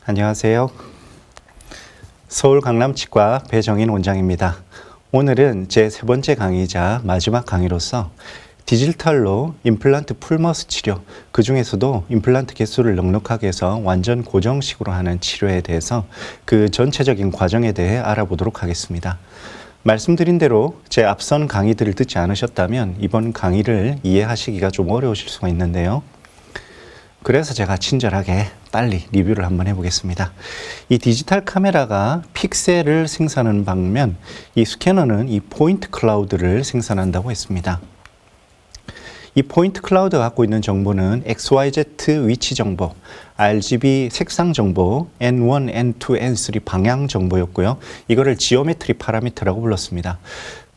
안녕하세요. 서울 강남치과 배정인 원장입니다. 오늘은 제 세 번째 강의이자 마지막 강의로서 디지털로 임플란트 풀머스 치료, 그 중에서도 임플란트 개수를 넉넉하게 해서 완전 고정식으로 하는 치료에 대해서 그 전체적인 과정에 대해 알아보도록 하겠습니다. 말씀드린 대로 제 앞선 강의들을 듣지 않으셨다면 이번 강의를 이해하시기가 좀 어려우실 수가 있는데요. 그래서 제가 친절하게 빨리 리뷰를 한번 해보겠습니다. 이 디지털 카메라가 픽셀을 생산하는 반면 이 스캐너는 이 포인트 클라우드를 생산한다고 했습니다. 이 포인트 클라우드가 갖고 있는 정보는 XYZ 위치 정보, RGB 색상 정보, N1, N2, N3 방향 정보였고요. 이거를 지오메트리 파라미터라고 불렀습니다.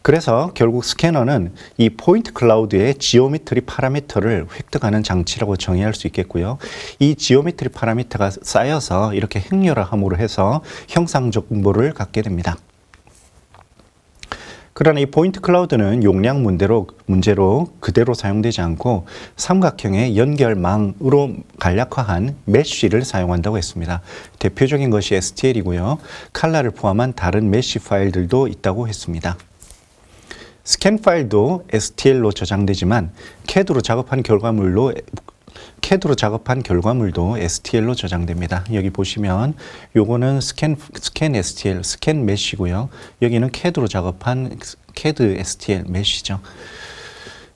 그래서 결국 스캐너는 이 포인트 클라우드의 지오메트리 파라미터를 획득하는 장치라고 정의할 수 있겠고요. 이 지오메트리 파라미터가 쌓여서 이렇게 행렬화함으로 해서 형상 정보를 갖게 됩니다. 그러나 이 포인트 클라우드는 용량 문제로 그대로 사용되지 않고 삼각형의 연결망으로 간략화한 메쉬를 사용한다고 했습니다. 대표적인 것이 STL이고요. 칼라를 포함한 다른 메쉬 파일들도 있다고 했습니다. 스캔 파일도 STL로 저장되지만 CAD로 작업한 결과물도 STL로 저장됩니다. 여기 보시면 요거는 스캔 STL, 스캔 메쉬고요. 여기는 CAD로 작업한 CAD STL 메쉬죠.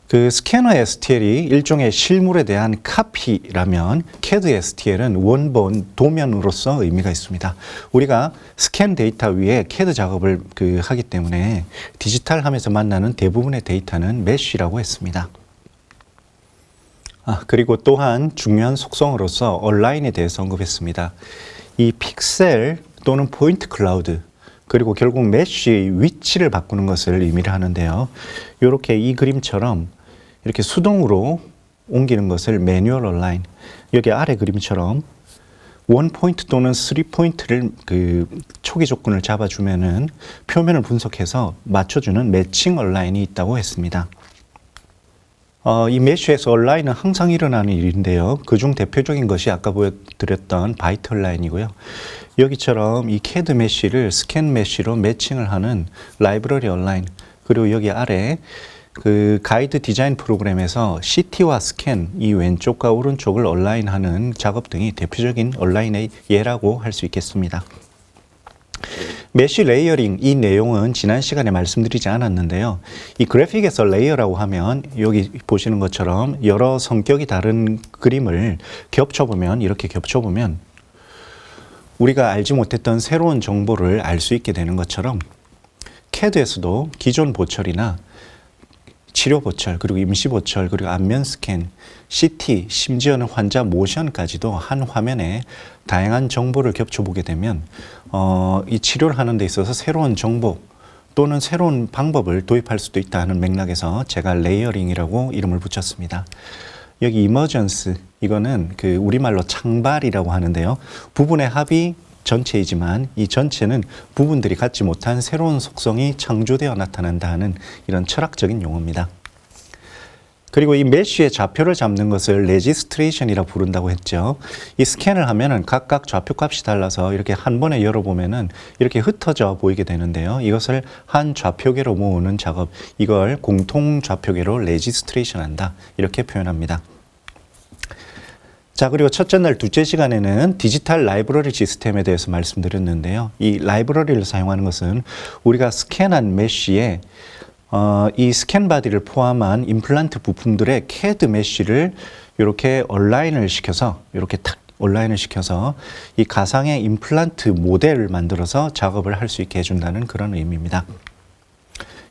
그 스캐너 STL이 일종의 실물에 대한 카피라면 CAD STL은 원본 도면으로서 의미가 있습니다. 우리가 스캔 데이터 위에 CAD 작업을 하기 때문에 디지털함에서 만나는 대부분의 데이터는 메쉬라고 했습니다. 그리고 또한 중요한 속성으로서 온라인에 대해서 언급했습니다. 이 픽셀 또는 포인트 클라우드 그리고 결국 메쉬의 위치를 바꾸는 것을 의미를 하는데요. 이렇게 이 그림처럼 이렇게 수동으로 옮기는 것을 매뉴얼 온라인, 여기 아래 그림처럼 원 포인트 또는 3포인트를 초기 조건을 잡아주면은 표면을 분석해서 맞춰주는 매칭 온라인이 있다고 했습니다. 이 메쉬에서 온라인은 항상 일어나는 일인데요. 그중 대표적인 것이 아까 보여드렸던 바이트 온라인이고요. 여기처럼 이 CAD 메쉬를 스캔 메쉬로 매칭을 하는 라이브러리 온라인, 그리고 여기 아래 그 가이드 디자인 프로그램에서 CT와 스캔, 이 왼쪽과 오른쪽을 온라인하는 작업 등이 대표적인 온라인의 예라고 할 수 있겠습니다. 메쉬 레이어링, 이 내용은 지난 시간에 말씀드리지 않았는데요. 이 그래픽에서 레이어라고 하면 여기 보시는 것처럼 여러 성격이 다른 그림을 이렇게 겹쳐보면 우리가 알지 못했던 새로운 정보를 알 수 있게 되는 것처럼 CAD에서도 기존 보철이나 치료 보철, 그리고 임시 보철, 그리고 안면 스캔, CT, 심지어는 환자 모션까지도 한 화면에 다양한 정보를 겹쳐보게 되면 이 치료를 하는 데 있어서 새로운 정보 또는 새로운 방법을 도입할 수도 있다는 맥락에서 제가 레이어링이라고 이름을 붙였습니다. 여기 이머전스, 이거는 우리말로 창발이라고 하는데요. 부분의 합이 전체이지만 이 전체는 부분들이 갖지 못한 새로운 속성이 창조되어 나타난다 하는 이런 철학적인 용어입니다. 그리고 이 메쉬의 좌표를 잡는 것을 레지스트레이션이라고 부른다고 했죠. 이 스캔을 하면은 각각 좌표값이 달라서 이렇게 한 번에 열어보면은 이렇게 흩어져 보이게 되는데요. 이것을 한 좌표계로 모으는 작업, 이걸 공통 좌표계로 레지스트레이션 한다, 이렇게 표현합니다. 자, 그리고 첫째 날 둘째 시간에는 디지털 라이브러리 시스템에 대해서 말씀드렸는데요. 이 라이브러리를 사용하는 것은 우리가 스캔한 메쉬에 이 스캔 바디를 포함한 임플란트 부품들의 CAD 메쉬를 이렇게 온라인을 시켜서 이 가상의 임플란트 모델을 만들어서 작업을 할 수 있게 해준다는 그런 의미입니다.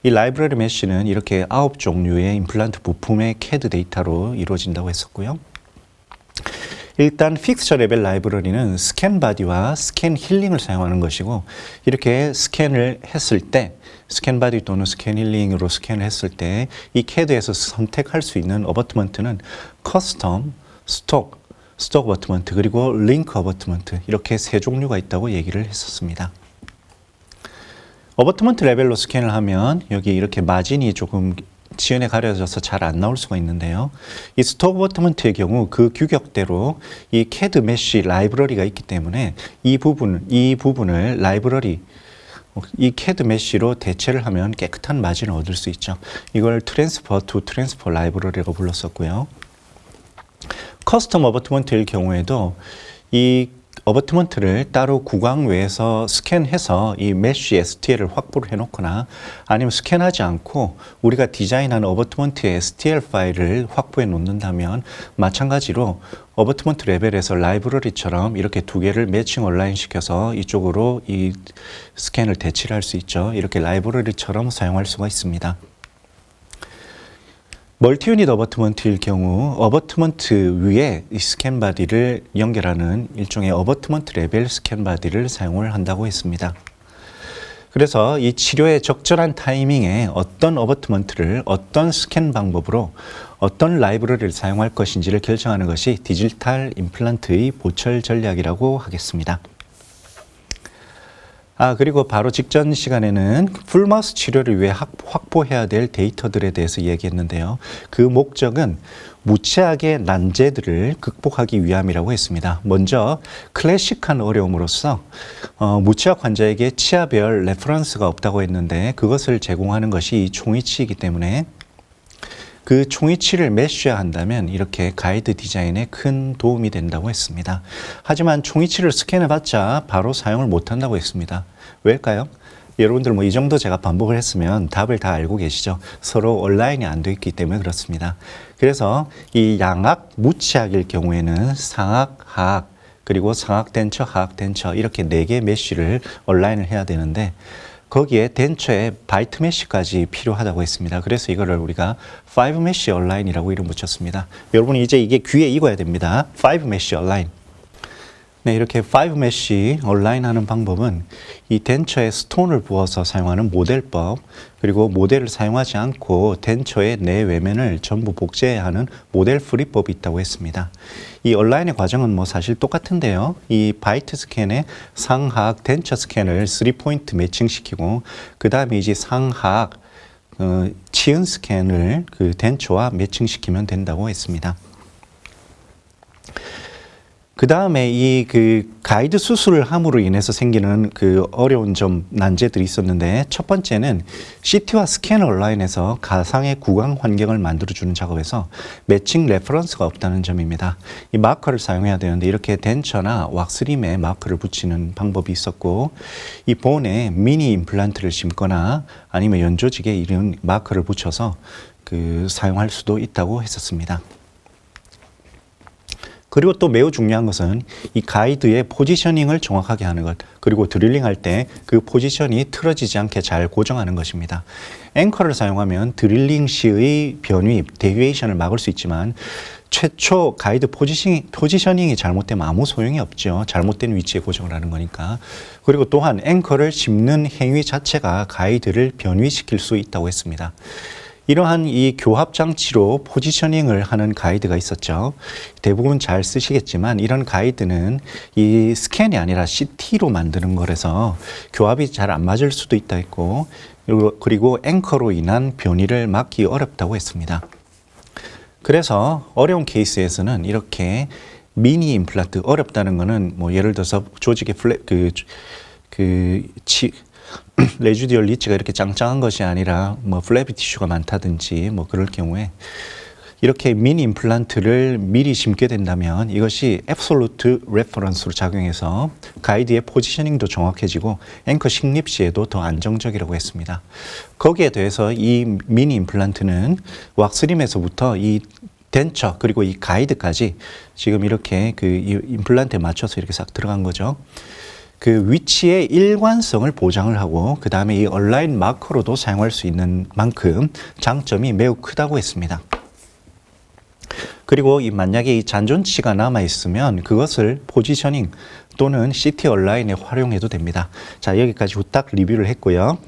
이 라이브러리 메쉬는 이렇게 9종류의 임플란트 부품의 CAD 데이터로 이루어진다고 했었고요. 일단 픽스처 레벨 라이브러리는 스캔 바디와 스캔 힐링을 사용하는 것이고, 이렇게 스캔을 했을 때 스캔 바디 또는 스캔 힐링으로 스캔을 했을 때 이 CAD에서 선택할 수 있는 어버트먼트는 커스텀, 스톡 어버트먼트, 그리고 링크 어버트먼트, 이렇게 세 종류가 있다고 얘기를 했었습니다. 어버트먼트 레벨로 스캔을 하면 여기 이렇게 마진이 조금 지연에 가려져서 잘 안 나올 수가 있는데요. 이 스토어 어버트먼트의 경우 그 규격대로 이 CAD 메쉬 라이브러리가 있기 때문에 이 부분을 라이브러리 이 CAD 메쉬로 대체를 하면 깨끗한 마진을 얻을 수 있죠. 이걸 트랜스퍼 투 트랜스퍼 라이브러리라고 불렀었고요. 커스텀 어버트먼트의 경우에도 이 어버트먼트를 따로 구강 외에서 스캔해서 이 메쉬 STL을 확보를 해놓거나 아니면 스캔하지 않고 우리가 디자인한 어버트먼트의 STL 파일을 확보해 놓는다면 마찬가지로 어버트먼트 레벨에서 라이브러리처럼 이렇게 두 개를 매칭 온라인 시켜서 이쪽으로 이 스캔을 대치를 할 수 있죠. 이렇게 라이브러리처럼 사용할 수가 있습니다. 멀티 유닛 어버트먼트일 경우 어버트먼트 위에 이 스캔 바디를 연결하는 일종의 어버트먼트 레벨 스캔 바디를 사용을 한다고 했습니다. 그래서 이 치료의 적절한 타이밍에 어떤 어버트먼트를 어떤 스캔 방법으로 어떤 라이브러리를 사용할 것인지를 결정하는 것이 디지털 임플란트의 보철 전략이라고 하겠습니다. 그리고 바로 직전 시간에는 풀마우스 치료를 위해 확보해야 될 데이터들에 대해서 얘기했는데요. 그 목적은 무치악의 난제들을 극복하기 위함이라고 했습니다. 먼저 클래식한 어려움으로서 무치악 환자에게 치아별 레퍼런스가 없다고 했는데 그것을 제공하는 것이 이 총이치이기 때문에 그 총이치를 메쉬한다면 이렇게 가이드 디자인에 큰 도움이 된다고 했습니다. 하지만 총이치를 스캔해봤자 바로 사용을 못한다고 했습니다. 왜일까요? 여러분들 이 정도 제가 반복을 했으면 답을 다 알고 계시죠. 서로 온라인이 안 돼 있기 때문에 그렇습니다. 그래서 이 양악 무치악일 경우에는 상악, 하악, 그리고 상악 덴처, 하악 덴처 이렇게 4개의 메쉬를 온라인을 해야 되는데 거기에 덴처에 바이트 메쉬까지 필요하다고 했습니다. 그래서 이거를 우리가 5 메쉬 온라인이라고 이름 붙였습니다. 여러분이 이제 이게 귀에 익어야 됩니다. 5 메쉬 온라인. 네, 이렇게 5 메쉬 온라인 하는 방법은 이 덴처에 스톤을 부어서 사용하는 모델법, 그리고 모델을 사용하지 않고 덴처의 내외면을 전부 복제하는 모델 프리법이 있다고 했습니다. 이 온라인의 과정은 사실 똑같은데요. 이 바이트 스캔에 상하악 덴처 스캔을 3포인트 매칭시키고 그 다음에 이제 상하악 치은 스캔을 그 덴처와 매칭시키면 된다고 했습니다. 그 다음에 이 가이드 수술을 함으로 인해서 생기는 어려운 난제들이 있었는데 첫 번째는 CT와 스캔 온라인에서 가상의 구강 환경을 만들어주는 작업에서 매칭 레퍼런스가 없다는 점입니다. 이 마커를 사용해야 되는데 이렇게 덴처나 왁스림에 마커를 붙이는 방법이 있었고 이 본에 미니 임플란트를 심거나 아니면 연조직에 이런 마커를 붙여서 사용할 수도 있다고 했었습니다. 그리고 또 매우 중요한 것은 이 가이드의 포지셔닝을 정확하게 하는 것, 그리고 드릴링 할 때 그 포지션이 틀어지지 않게 잘 고정하는 것입니다. 앵커를 사용하면 드릴링 시의 변위, 데비에이션을 막을 수 있지만 최초 가이드 포지셔닝이 잘못되면 아무 소용이 없죠. 잘못된 위치에 고정을 하는 거니까. 그리고 또한 앵커를 짚는 행위 자체가 가이드를 변위시킬 수 있다고 했습니다. 이러한 이 교합 장치로 포지셔닝을 하는 가이드가 있었죠. 대부분 잘 쓰시겠지만 이런 가이드는 이 스캔이 아니라 CT로 만드는 거라서 교합이 잘 안 맞을 수도 있다 했고 그리고 앵커로 인한 변이를 막기 어렵다고 했습니다. 그래서 어려운 케이스에서는 이렇게 미니 임플란트, 어렵다는 거는 예를 들어서 조직의 레지듀얼 리치가 이렇게 짱짱한 것이 아니라 플래피 티슈가 많다든지 그럴 경우에 이렇게 미니 임플란트를 미리 심게 된다면 이것이 앱솔루트 레퍼런스로 작용해서 가이드의 포지셔닝도 정확해지고 앵커 식립 시에도 더 안정적이라고 했습니다. 거기에 더해서 이 미니 임플란트는 왁스림에서부터 이 덴처 그리고 이 가이드까지 지금 이렇게 이 임플란트에 맞춰서 이렇게 싹 들어간 거죠. 그 위치의 일관성을 보장을 하고 그 다음에 이 온라인 마커로도 사용할 수 있는 만큼 장점이 매우 크다고 했습니다. 그리고 만약에 이 잔존치가 남아 있으면 그것을 포지셔닝 또는 CT 온라인에 활용해도 됩니다. 자, 여기까지 후딱 리뷰를 했고요.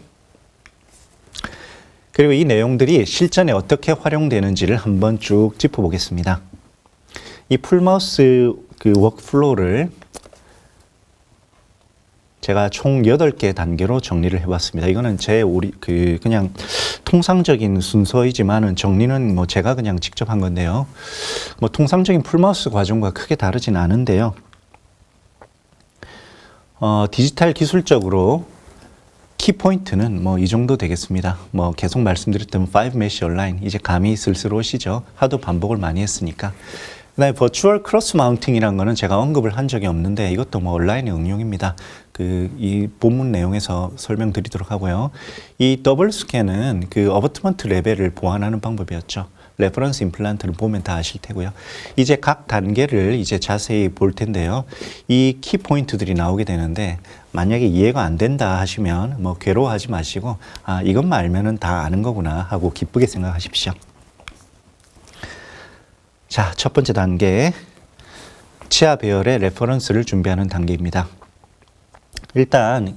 그리고 이 내용들이 실전에 어떻게 활용되는지를 한번 쭉 짚어보겠습니다. 이 풀마우스 워크플로우를 제가 총 8개 단계로 정리를 해봤습니다. 이거는 그냥 통상적인 순서이지만은 정리는 뭐 제가 그냥 직접 한 건데요. 뭐 통상적인 풀마우스 과정과 크게 다르진 않은데요. 디지털 기술적으로 키포인트는 뭐 이 정도 되겠습니다. 뭐 계속 말씀드렸던 5 메쉬 온라인 이제 감이 슬슬 오시죠. 하도 반복을 많이 했으니까. 그다음에 버추얼 크로스 마운팅이라는 거는 제가 언급을 한 적이 없는데 이것도 뭐 온라인의 응용입니다. 이 본문 내용에서 설명드리도록 하고요. 이 더블 스캔은 그 어버트먼트 레벨을 보완하는 방법이었죠. 레퍼런스 임플란트를 보면 다 아실 테고요. 이제 각 단계를 이제 자세히 볼 텐데요. 이 키 포인트들이 나오게 되는데 만약에 이해가 안 된다 하시면 뭐 괴로워하지 마시고 아 이것만 알면은 다 아는 거구나 하고 기쁘게 생각하십시오. 자, 첫 번째 단계 치아 배열의 레퍼런스를 준비하는 단계입니다. 일단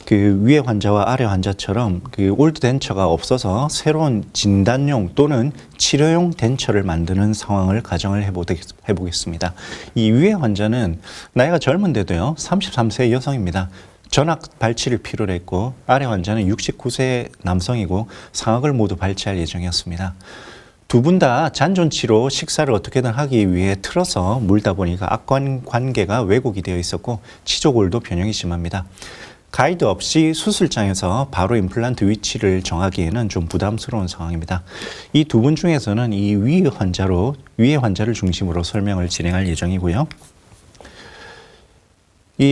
그 위에 환자와 아래 환자처럼 그 올드 덴처가 없어서 새로운 진단용 또는 치료용 덴처를 만드는 상황을 가정을 해보겠습니다. 이 위에 환자는 나이가 젊은데도요, 33세 여성입니다. 전악 발치를 필요로 했고, 아래 환자는 69세 남성이고 상악을 모두 발치할 예정이었습니다. 두 분 다 잔존치로 식사를 어떻게든 하기 위해 틀어서 물다 보니까 악관 관계가 왜곡이 되어 있었고 치조골도 변형이 심합니다. 가이드 없이 수술장에서 바로 임플란트 위치를 정하기에는 좀 부담스러운 상황입니다. 이 두 분 중에서는 이 위의 환자를 중심으로 설명을 진행할 예정이고요.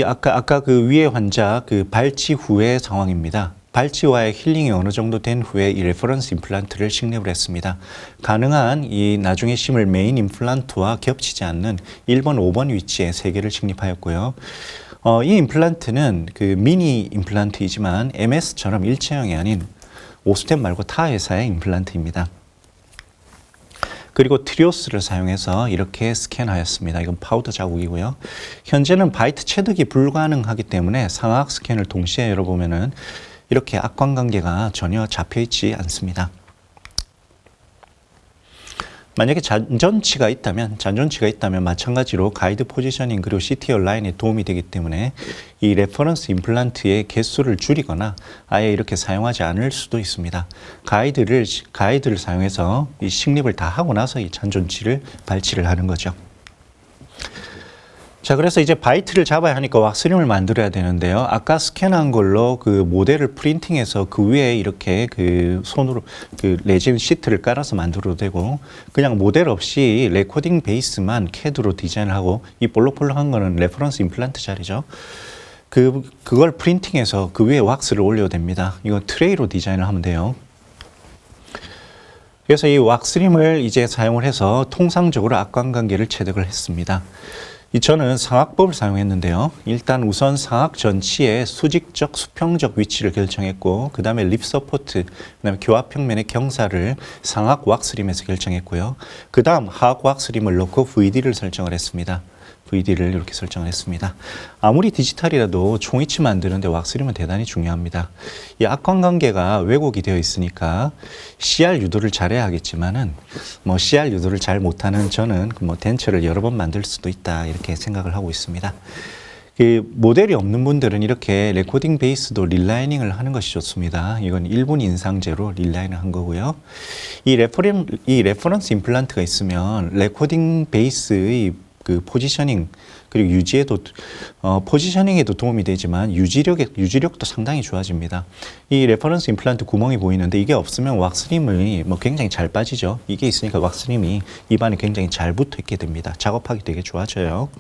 아까 그 위의 환자 그 발치 후의 상황입니다. 발치와의 힐링이 어느 정도 된 후에 이 레퍼런스 임플란트를 식립을 했습니다. 가능한 이 나중에 심을 메인 임플란트와 겹치지 않는 1번, 5번 위치에 3개를 식립하였고요. 이 임플란트는 그 미니 임플란트이지만 MS처럼 일체형이 아닌 오스템 말고 타 회사의 임플란트입니다. 그리고 트리오스를 사용해서 이렇게 스캔하였습니다. 이건 파우더 자국이고요. 현재는 바이트 체득이 불가능하기 때문에 상악 스캔을 동시에 열어보면은 이렇게 악관 관계가 전혀 잡혀 있지 않습니다. 만약에 잔존치가 있다면 마찬가지로 가이드 포지셔닝 그리고 CT 얼라인에 도움이 되기 때문에 이 레퍼런스 임플란트의 개수를 줄이거나 아예 이렇게 사용하지 않을 수도 있습니다. 가이드를 사용해서 이 식립을 다 하고 나서 이 잔존치를 발치를 하는 거죠. 자, 그래서 이제 바이트를 잡아야 하니까 왁스림을 만들어야 되는데요. 아까 스캔한 걸로 그 모델을 프린팅해서 그 위에 이렇게 그 손으로 그 레진 시트를 깔아서 만들어도 되고, 그냥 모델 없이 레코딩 베이스만 CAD로 디자인을 하고, 이 볼록볼록한 거는 레퍼런스 임플란트 자리죠. 그걸 프린팅해서 그 위에 왁스를 올려도 됩니다. 이거 트레이로 디자인을 하면 돼요. 그래서 이 왁스림을 이제 사용을 해서 통상적으로 악관관계를 체득을 했습니다. 저는 상악법을 사용했는데요. 일단 우선 상악 전치의 수직적, 수평적 위치를 결정했고, 그 다음에 립 서포트, 그 다음에 교합평면의 경사를 상악 왁스림에서 결정했고요. 그 다음 하악 왁스림을 넣고 VD를 설정을 했습니다. VD를 이렇게 설정을 했습니다. 아무리 디지털이라도 총이치 만드는데 왁스림은 대단히 중요합니다. 이 악관관계가 왜곡이 되어 있으니까 CR 유도를 잘해야 하겠지만은 뭐 CR 유도를 잘 못하는 저는 뭐 덴처를 여러 번 만들 수도 있다 이렇게 생각을 하고 있습니다. 그 모델이 없는 분들은 이렇게 레코딩 베이스도 릴라이닝을 하는 것이 좋습니다. 이건 1분 인상제로 릴라인을 한 거고요. 이 레퍼런스 임플란트가 있으면 레코딩 베이스의 그 포지셔닝 그리고 유지에도 포지셔닝에도 도움이 되지만 유지력도 상당히 좋아집니다. 이 레퍼런스 임플란트 구멍이 보이는데 이게 없으면 왁스림이 뭐 굉장히 잘 빠지죠. 이게 있으니까 왁스림이 입안에 굉장히 잘 붙어 있게 됩니다. 작업하기 되게 좋아져요.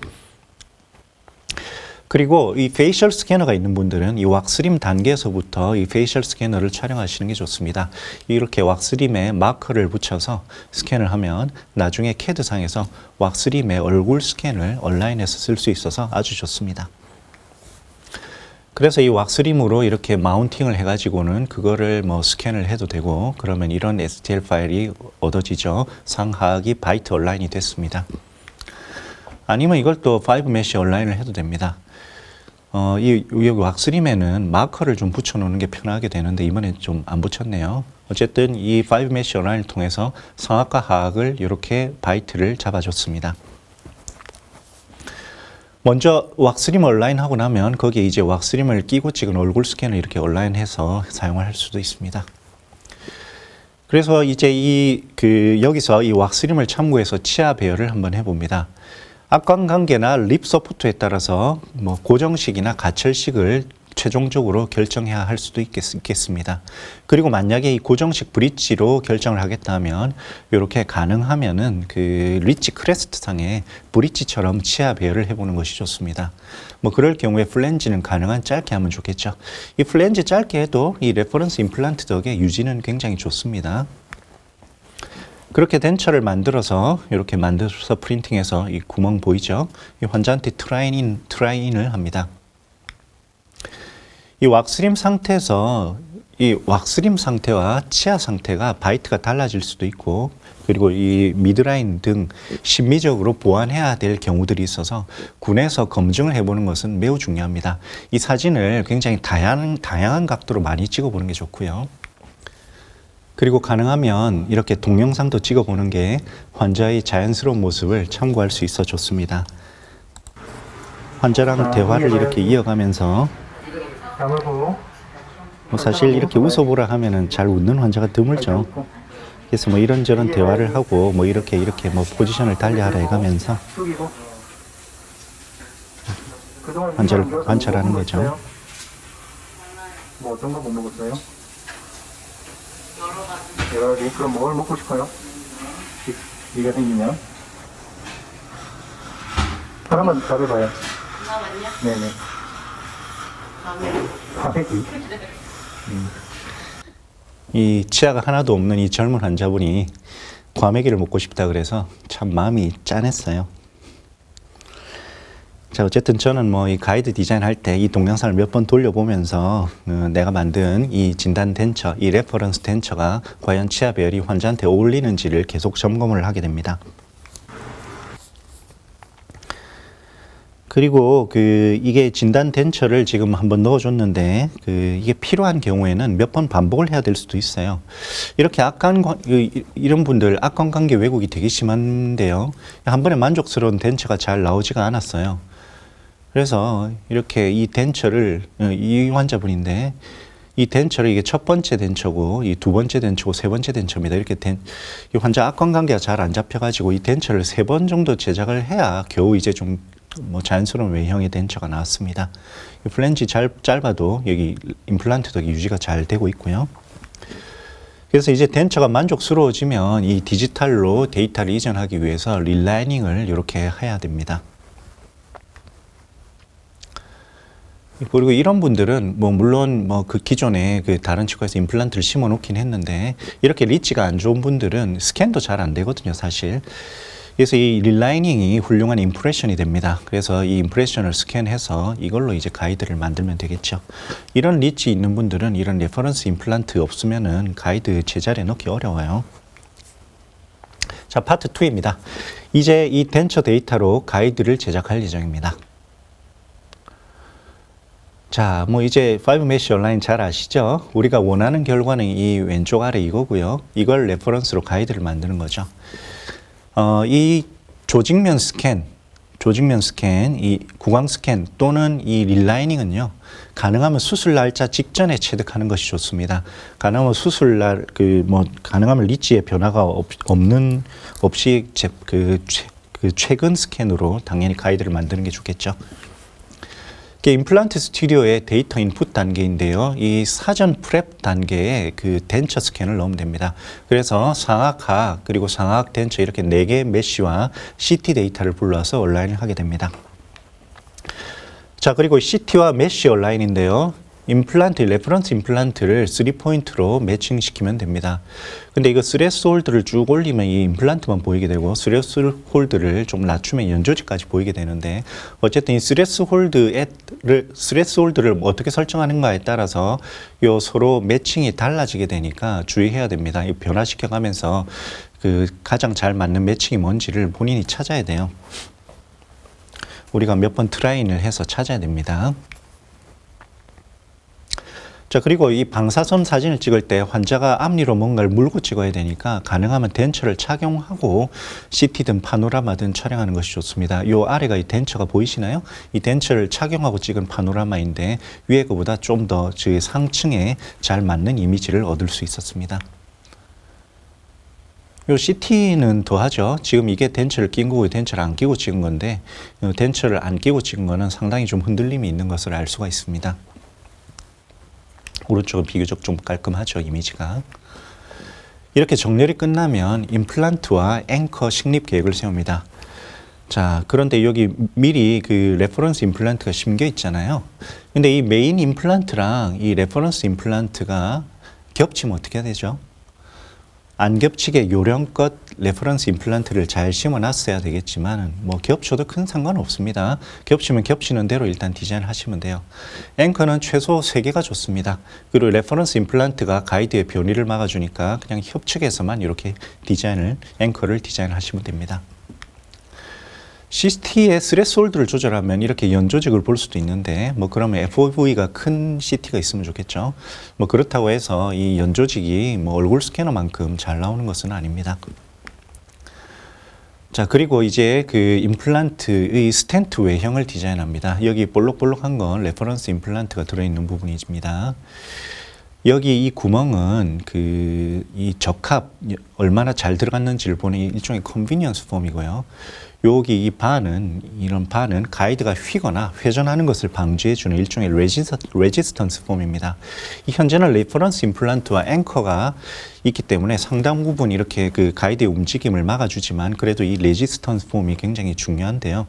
그리고 이 페이셜 스캐너가 있는 분들은 이 왁스림 단계에서부터 이 페이셜 스캐너를 촬영하시는 게 좋습니다. 이렇게 왁스림에 마커를 붙여서 스캔을 하면 나중에 CAD상에서 왁스림의 얼굴 스캔을 온라인에서 쓸 수 있어서 아주 좋습니다. 그래서 이 왁스림으로 이렇게 마운팅을 해가지고는 그거를 뭐 스캔을 해도 되고, 그러면 이런 STL 파일이 얻어지죠. 상하악이 바이트 온라인이 됐습니다. 아니면 이걸 또 5 메쉬 온라인을 해도 됩니다. 여기 왁스림에는 마커를 좀 붙여놓는 게 편하게 되는데 이번에 좀 안 붙였네요. 어쨌든 이 5 메쉬 온라인을 통해서 상악과 하악을 이렇게 바이트를 잡아줬습니다. 먼저 왁스림 온라인 하고 나면 거기에 이제 왁스림을 끼고 찍은 얼굴 스캔을 이렇게 온라인해서 사용할 수도 있습니다. 그래서 이제 여기서 이 왁스림을 참고해서 치아 배열을 한번 해봅니다. 악관관계나 립 서포트에 따라서 뭐 고정식이나 가철식을 최종적으로 결정해야 할 수도 있겠습니다. 그리고 만약에 이 고정식 브릿지로 결정을 하겠다면 이렇게 가능하면은 그 리치 크레스트 상에 브릿지처럼 치아 배열을 해보는 것이 좋습니다. 뭐 그럴 경우에 플랜지는 가능한 짧게 하면 좋겠죠. 이 플랜지 짧게 해도 이 레퍼런스 임플란트 덕에 유지는 굉장히 좋습니다. 그렇게 덴처를 만들어서 이렇게 만들어서 프린팅해서 이 구멍 보이죠? 이 환자한테 트라이인을 합니다. 이 왁스림 상태에서 이 왁스림 상태와 치아 상태가 바이트가 달라질 수도 있고, 그리고 이 미드라인 등 심미적으로 보완해야 될 경우들이 있어서 군에서 검증을 해보는 것은 매우 중요합니다. 이 사진을 굉장히 다양한 각도로 많이 찍어보는 게 좋고요. 그리고 가능하면 이렇게 동영상도 찍어보는 게 환자의 자연스러운 모습을 참고할 수 있어 좋습니다. 환자랑 대화를 이렇게 이어가면서 뭐 사실 이렇게 웃어보라 하면은 잘 웃는 환자가 드물죠. 그래서 뭐 이런저런 대화를 하고 뭐 이렇게 뭐 포지션을 달리하라 해가면서 환자를 관찰하는 거죠. 뭐 어떤 거 못 먹었어요? 여러 가지. 그럼 뭘 먹고 싶어요? 이가 생기면 하나만 답해봐요. 잠깐만요. 네네. 과메기. 이 치아가 하나도 없는 이 젊은 환자분이 과메기를 먹고 싶다 그래서 참 마음이 짠했어요. 자, 어쨌든 저는 뭐 이 가이드 디자인 할 때 이 동영상을 몇 번 돌려보면서 내가 만든 이 진단 덴처, 이 레퍼런스 덴처가 과연 치아 배열이 환자한테 어울리는지를 계속 점검을 하게 됩니다. 그리고 이게 진단 덴처를 지금 한번 넣어줬는데 이게 필요한 경우에는 몇 번 반복을 해야 될 수도 있어요. 이렇게 이런 분들 악관관계 왜곡이 되게 심한데요. 한 번에 만족스러운 덴처가 잘 나오지가 않았어요. 그래서 이렇게 이 덴처를 이 환자분인데 이 덴처를 이게 첫 번째 덴처고 이 두 번째 덴처고 세 번째 덴처입니다. 이렇게 이 환자 악관관계가 잘 안 잡혀가지고 이 덴처를 3번 정도 제작을 해야 겨우 이제 좀 뭐 자연스러운 외형의 덴처가 나왔습니다. 이 플랜지 짧아도 여기 임플란트도 유지가 잘 되고 있고요. 그래서 이제 덴처가 만족스러워지면 이 디지털로 데이터를 이전하기 위해서 릴라이닝을 이렇게 해야 됩니다. 그리고 이런 분들은 뭐 물론 뭐 그 기존에 다른 치과에서 임플란트를 심어 놓긴 했는데 이렇게 리치가 안 좋은 분들은 스캔도 잘 안 되거든요, 사실. 그래서 이 릴라이닝이 훌륭한 임프레션이 됩니다. 그래서 이 임프레션을 스캔해서 이걸로 이제 가이드를 만들면 되겠죠. 이런 리치 있는 분들은 이런 레퍼런스 임플란트 없으면은 가이드 제자리에 넣기 어려워요. 자, 파트 2입니다. 이제 이 덴처 데이터로 가이드를 제작할 예정입니다. 자, 뭐 이제 5메쉬 온라인 잘 아시죠? 우리가 원하는 결과는 이 왼쪽 아래 이거고요. 이걸 레퍼런스로 가이드를 만드는 거죠. 이 조직면 스캔, 이 구강 스캔 또는 이 릴라이닝은요, 가능하면 수술 날짜 직전에 체득하는 것이 좋습니다. 가능하면 수술 날, 가능하면 리치의 변화가 없이 최근 스캔으로 당연히 가이드를 만드는 게 좋겠죠. 이게 임플란트 스튜디오의 데이터 인풋 단계인데요. 이 사전 프랩 단계에 덴처 스캔을 넣으면 됩니다. 그래서 상악하 그리고 상악 덴처 이렇게 4개의 메쉬와 CT 데이터를 불러서 온라인을 하게 됩니다. 자, 그리고 CT와 메쉬 온라인인데요. 레퍼런스 임플란트를 3포인트로 매칭시키면 됩니다. 근데 이거 스레스홀드를 쭉 올리면 이 임플란트만 보이게 되고 스레스홀드를 좀 낮추면 연조직까지 보이게 되는데 어쨌든 이 스레스홀드를 어떻게 설정하는가에 따라서 요 서로 매칭이 달라지게 되니까 주의해야 됩니다. 이 변화시켜가면서 가장 잘 맞는 매칭이 뭔지를 본인이 찾아야 돼요. 우리가 몇 번 트라이를 해서 찾아야 됩니다. 자, 그리고 이 방사선 사진을 찍을 때 환자가 앞니로 뭔가를 물고 찍어야 되니까 가능하면 덴처를 착용하고 CT든 파노라마든 촬영하는 것이 좋습니다. 요 아래가 이 덴처가 보이시나요? 이 덴처를 착용하고 찍은 파노라마인데 위에 거보다 좀 더 상층에 잘 맞는 이미지를 얻을 수 있었습니다. 요 CT는 더하죠. 지금 이게 덴처를 낀 거고 덴처를 안 끼고 찍은 건데 덴처를 안 끼고 찍은 거는 상당히 좀 흔들림이 있는 것을 알 수가 있습니다. 오른쪽은 비교적 좀 깔끔하죠, 이미지가. 이렇게 정렬이 끝나면 임플란트와 앵커 식립 계획을 세웁니다. 자, 그런데 여기 미리 그 레퍼런스 임플란트가 심겨 있잖아요. 근데 이 메인 임플란트랑 이 레퍼런스 임플란트가 겹치면 어떻게 해야 되죠? 안 겹치게 요령껏 레퍼런스 임플란트를 잘 심어놨어야 되겠지만 뭐 겹쳐도 큰 상관없습니다. 겹치면 겹치는 대로 일단 디자인을 하시면 돼요. 앵커는 최소 3개가 좋습니다. 그리고 레퍼런스 임플란트가 가이드의 변이를 막아주니까 그냥 협측해서만 이렇게 앵커를 디자인하시면 됩니다. CT의 스레스홀드를 조절하면 이렇게 연조직을 볼 수도 있는데 뭐 그러면 FOV가 큰 CT가 있으면 좋겠죠. 뭐 그렇다고 해서 이 연조직이 뭐 얼굴 스캐너만큼 잘 나오는 것은 아닙니다. 자, 그리고 이제 그 임플란트의 스텐트 외형을 디자인합니다. 여기 볼록볼록한 건 레퍼런스 임플란트가 들어있는 부분입니다. 여기 이 구멍은 이 적합 얼마나 잘 들어갔는지를 보는 일종의 컨비니언스 폼이고요. 여기 이런 바는 가이드가 휘거나 회전하는 것을 방지해주는 일종의 레지스턴스 폼입니다. 현재는 레퍼런스 임플란트와 앵커가 있기 때문에 상당 부분 이렇게 그 가이드의 움직임을 막아주지만 그래도 이 레지스턴스 폼이 굉장히 중요한데요.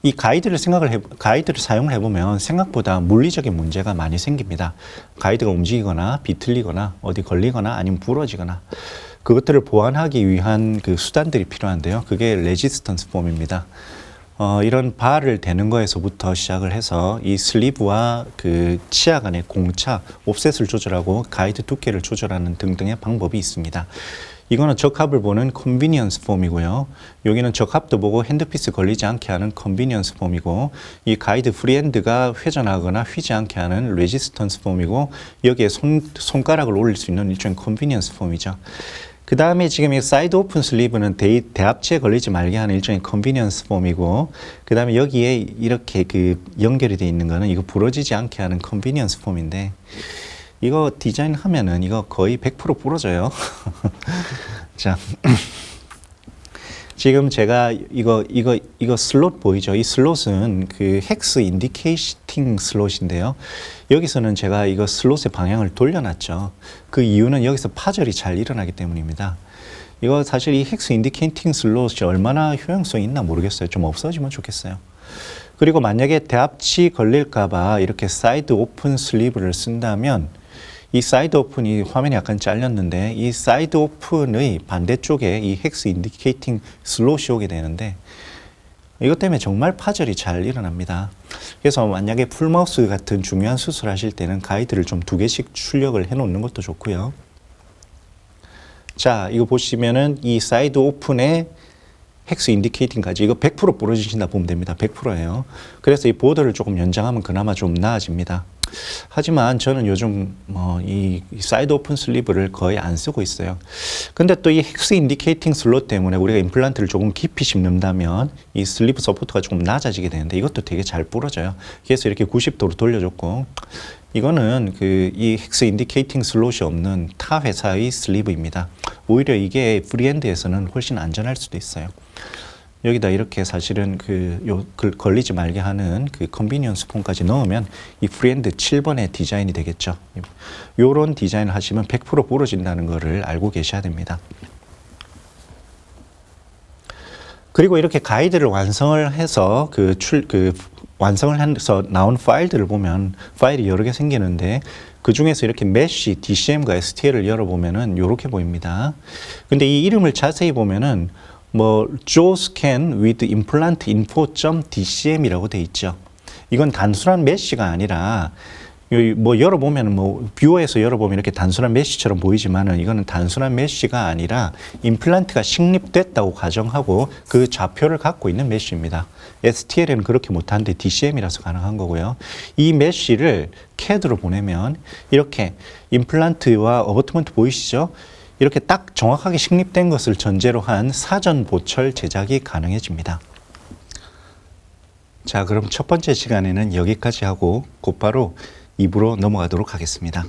이 가이드를 사용을 해보면 생각보다 물리적인 문제가 많이 생깁니다. 가이드가 움직이거나 비틀리거나 어디 걸리거나 아니면 부러지거나 그것들을 보완하기 위한 그 수단들이 필요한데요. 그게 레지스턴스 폼입니다. 이런 바를 대는 거에서부터 시작을 해서 이 슬리브와 그 치아 간의 공차, 옵셋을 조절하고 가이드 두께를 조절하는 등등의 방법이 있습니다. 이거는 적합을 보는 컨비니언스 폼이고요. 여기는 적합도 보고 핸드피스 걸리지 않게 하는 컨비니언스 폼이고 이 가이드 프리핸드가 회전하거나 휘지 않게 하는 레지스턴스 폼이고 여기에 손가락을 올릴 수 있는 일종의 컨비니언스 폼이죠. 그 다음에 지금 이 사이드 오픈 슬리브는 대합체에 걸리지 말게 하는 일종의 컨비니언스 폼이고 그 다음에 여기에 이렇게 그 연결이 되어 있는 거는 이거 부러지지 않게 하는 컨비니언스 폼인데 이거 디자인하면은 이거 거의 100% 부러져요. 자, 지금 제가 이거 슬롯 보이죠? 이 슬롯은 그 헥스 인디케이팅 슬롯인데요. 여기서는 제가 이거 슬롯의 방향을 돌려놨죠. 그 이유는 여기서 파절이 잘 일어나기 때문입니다. 이거 사실 이 헥스 인디케이팅 슬롯이 얼마나 효용성이 있나 모르겠어요. 좀 없어지면 좋겠어요. 그리고 만약에 대합치 걸릴까봐 이렇게 사이드 오픈 슬리브를 쓴다면 이 사이드 오픈이 화면이 약간 잘렸는데 이 사이드 오픈의 반대쪽에 이 헥스 인디케이팅 슬롯이 오게 되는데 이것 때문에 정말 파절이 잘 일어납니다. 그래서 만약에 풀마우스 같은 중요한 수술하실 때는 가이드를 좀 2개씩 출력을 해 놓는 것도 좋고요. 자, 이거 보시면은 이 사이드 오픈에 헥스 인디케이팅까지 이거 100% 부러지신다 보면 됩니다. 100%예요. 그래서 이 보더를 조금 연장하면 그나마 좀 나아집니다. 하지만 저는 요즘 이 사이드 오픈 슬리브를 거의 안 쓰고 있어요. 근데 또 이 헥스 인디케이팅 슬롯 때문에 우리가 임플란트를 조금 깊이 심는다면 이 슬리브 서포트가 조금 낮아지게 되는데 이것도 되게 잘 부러져요. 그래서 이렇게 90도로 돌려줬고 이거는 이 헥스 인디케이팅 슬롯이 없는 타 회사의 슬리브입니다. 오히려 이게 프리핸드에서는 훨씬 안전할 수도 있어요. 여기다 이렇게 사실은 걸리지 말게 하는 그 컨비니언스 폼까지 넣으면 이 프리핸드 7번의 디자인이 되겠죠. 요런 디자인을 하시면 100% 부러진다는 거를 알고 계셔야 됩니다. 그리고 이렇게 가이드를 완성을 해서 완성을 해서 나온 파일들을 보면 파일이 여러 개 생기는데 그 중에서 이렇게 메쉬, DCM과 STL을 열어보면은 이렇게 보입니다. 근데 이 이름을 자세히 보면은 jaw scan with implant info.dcm이라고 돼 있죠. 이건 단순한 메쉬가 아니라 열어보면 뷰어에서 열어보면 이렇게 단순한 메쉬처럼 보이지만은 이거는 단순한 메쉬가 아니라 임플란트가 식립됐다고 가정하고 그 좌표를 갖고 있는 메쉬입니다. STL에는 그렇게 못하는데 DCM이라서 가능한 거고요. 이 메쉬를 CAD로 보내면 이렇게 임플란트와 어버트먼트 보이시죠? 이렇게 딱 정확하게 식립된 것을 전제로 한 사전 보철 제작이 가능해집니다. 자, 그럼 첫 번째 시간에는 여기까지 하고 곧바로 2부로 넘어가도록 하겠습니다.